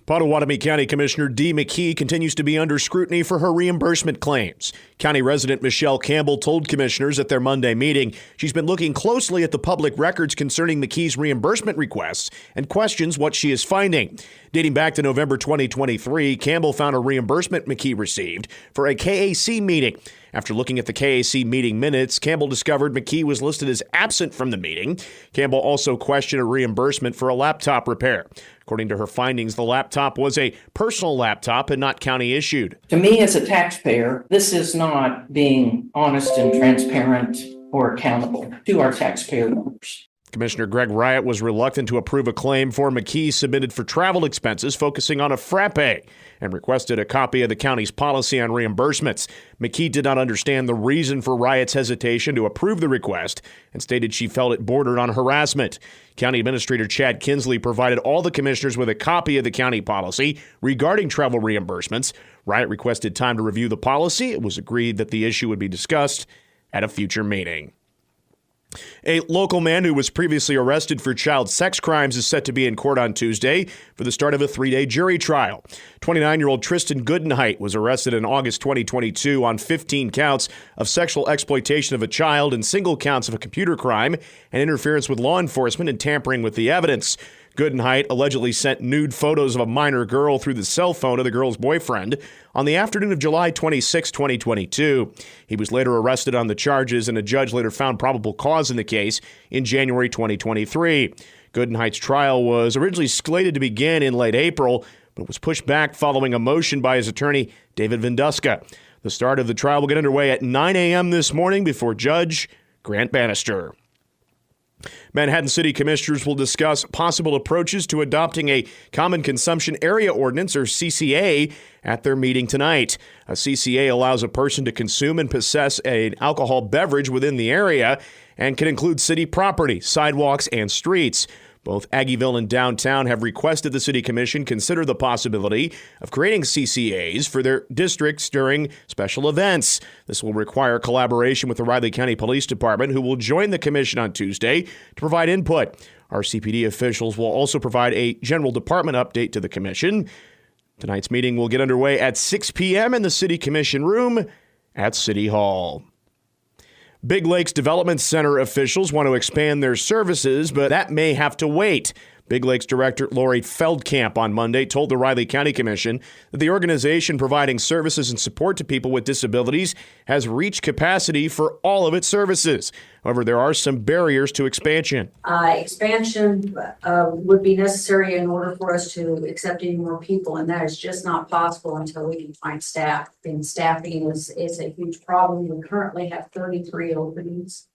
Potawatomi County Commissioner Dee McKee continues to be under scrutiny for her reimbursement claims. County resident Michelle Campbell told commissioners at their Monday meeting she's been looking closely at the public records concerning McKee's reimbursement requests and questions what she is finding. Dating back to November 2023, Campbell found a reimbursement McKee received for a KAC meeting. After looking at the KAC meeting minutes, Campbell discovered McKee was listed as absent from the meeting. Campbell also questioned a reimbursement for a laptop repair. According to her findings, the laptop was a personal laptop and not county issued. To me as a taxpayer, this is not being honest and transparent or accountable to our taxpayer members. Commissioner Greg Riot was reluctant to approve a claim for McKee submitted for travel expenses focusing on a frappe and requested a copy of the county's policy on reimbursements. McKee did not understand the reason for Riot's hesitation to approve the request and stated she felt it bordered on harassment. County Administrator Chad Kinsley provided all the commissioners with a copy of the county policy regarding travel reimbursements. Riot requested time to review the policy. It was agreed that the issue would be discussed at a future meeting. A local man who was previously arrested for child sex crimes is set to be in court on Tuesday for the start of a 3-day jury trial. 29-year-old Tristan Goodenheit was arrested in August 2022 on 15 counts of sexual exploitation of a child and single counts of a computer crime and interference with law enforcement and tampering with the evidence. Goodenheit allegedly sent nude photos of a minor girl through the cell phone of the girl's boyfriend on the afternoon of July 26, 2022. He was later arrested on the charges, and a judge later found probable cause in the case in January 2023. Goodenheit's trial was originally slated to begin in late April, but was pushed back following a motion by his attorney, David Venduska. The start of the trial will get underway at 9 a.m. this morning before Judge Grant Bannister. Manhattan City Commissioners will discuss possible approaches to adopting a Common Consumption Area Ordinance, or CCA, at their meeting tonight. A CCA allows a person to consume and possess an alcohol beverage within the area and can include city property, sidewalks, and streets. Both Aggieville and downtown have requested the City Commission consider the possibility of creating CCAs for their districts during special events. This will require collaboration with the Riley County Police Department, who will join the commission on Tuesday to provide input. RCPD officials will also provide a general department update to the commission. Tonight's meeting will get underway at 6 p.m. in the City Commission room at City Hall. Big Lakes Development Center officials want to expand their services, but that may have to wait. Big Lakes Director Lori Feldkamp on Monday told the Riley County Commission that the organization providing services and support to people with disabilities has reached capacity for all of its services. However, there are some barriers to expansion. Expansion would be necessary in order for us to accept any more people, and that is just not possible until we can find staff. And staffing is a huge problem. We currently have 33 openings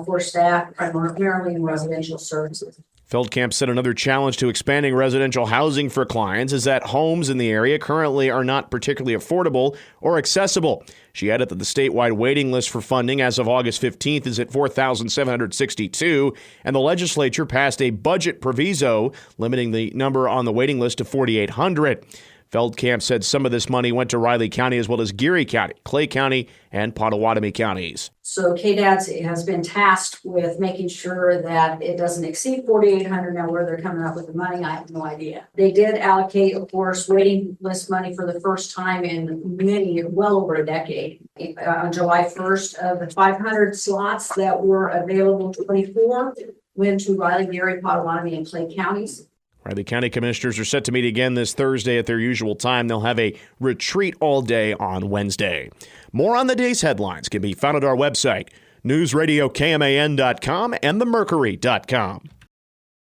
for staff, primarily in residential services. Feldkamp said another challenge to expanding residential housing for clients is that homes in the area currently are not particularly affordable or accessible. She added that the statewide waiting list for funding as of August 15th is at 4,762, and the legislature passed a budget proviso limiting the number on the waiting list to 4,800. Feldkamp said some of this money went to Riley County as well as Geary County, Clay County, and Potawatomi counties. So KDADS has been tasked with making sure that it doesn't exceed 4,800. Now, where they're coming up with the money, I have no idea. They did allocate, of course, waiting list money for the first time in well over a decade. On July 1st, of the 500 slots that were available, 24 went to Riley, Geary, Potawatomi, and Clay counties. Riley County Commissioners are set to meet again this Thursday at their usual time. They'll have a retreat all day on Wednesday. More on the day's headlines can be found at our website, newsradiokman.com and themercury.com.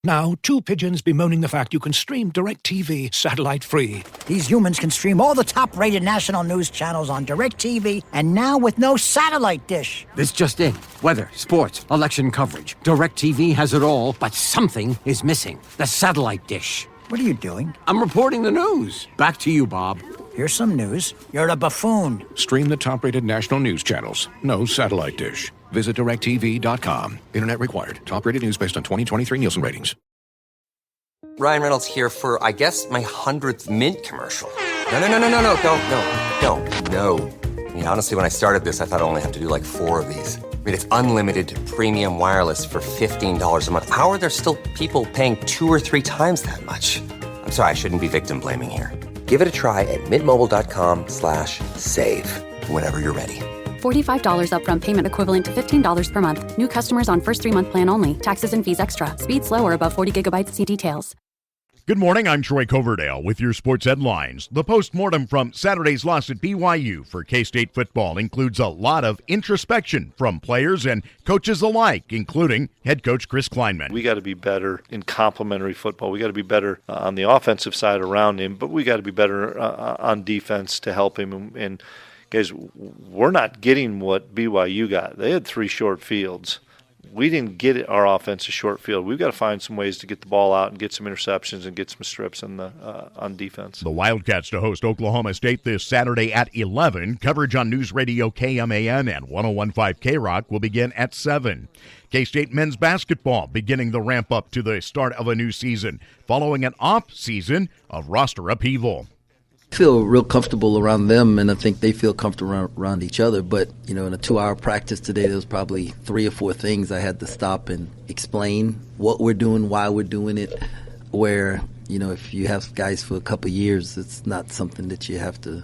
Now, two pigeons bemoaning the fact you can stream DirecTV satellite-free. These humans can stream all the top-rated national news channels on DirecTV, and now with no satellite dish. This just in. Weather, sports, election coverage. DirecTV has it all, but something is missing. The satellite dish. What are you doing? I'm reporting the news. Back to you, Bob. Here's some news. You're a buffoon. Stream the top-rated national news channels. No satellite dish. Visit DirecTV.com. Internet required. Top-rated news based on 2023 Nielsen ratings. Ryan Reynolds here for, I guess, my 100th Mint commercial. No, don't. I mean, honestly, when I started this, I thought I only have to do like 4 of these. I mean, it's unlimited premium wireless for $15 a month. How are there still people paying 2 or 3 times that much? I'm sorry, I shouldn't be victim blaming here. Give it a try at mintmobile.com/save. Whenever you're ready. $45 upfront payment equivalent to $15 per month. New customers on first 3-month plan only. Taxes and fees extra. Speed slower above 40 gigabytes. See details. Good morning, I'm Troy Coverdale with your sports headlines. The postmortem from Saturday's loss at BYU for K-State football includes a lot of introspection from players and coaches alike, including head coach Chris Kleinman. We got to be better in complementary football. We got to be better on the offensive side around him, but we got to be better on defense to help him. And guys, we're not getting what BYU got. They had 3 short fields. We didn't get our offense a short field. We've got to find some ways to get the ball out and get some interceptions and get some strips on defense. The Wildcats to host Oklahoma State this Saturday at 11. Coverage on News Radio KMAN and 101.5 K-Rock will begin at 7. K-State men's basketball beginning the ramp-up to the start of a new season, following an off-season of roster upheaval. I feel real comfortable around them, and I think they feel comfortable around each other. But, in a 2-hour practice today, there was probably 3 or 4 things I had to stop and explain what we're doing, why we're doing it, where, if you have guys for a couple of years, it's not something that you have to,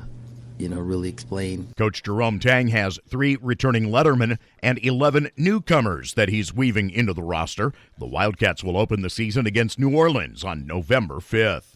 really explain. Coach Jerome Tang has 3 returning lettermen and 11 newcomers that he's weaving into the roster. The Wildcats will open the season against New Orleans on November 5th.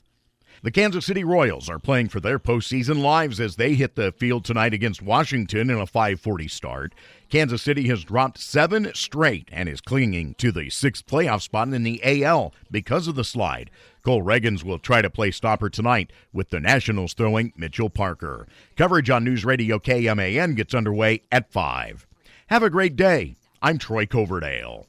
The Kansas City Royals are playing for their postseason lives as they hit the field tonight against Washington in a 5:40 start. Kansas City has dropped 7 straight and is clinging to the 6th playoff spot in the AL because of the slide. Cole Reagans will try to play stopper tonight with the Nationals throwing Mitchell Parker. Coverage on News Radio KMAN gets underway at 5. Have a great day. I'm Troy Coverdale.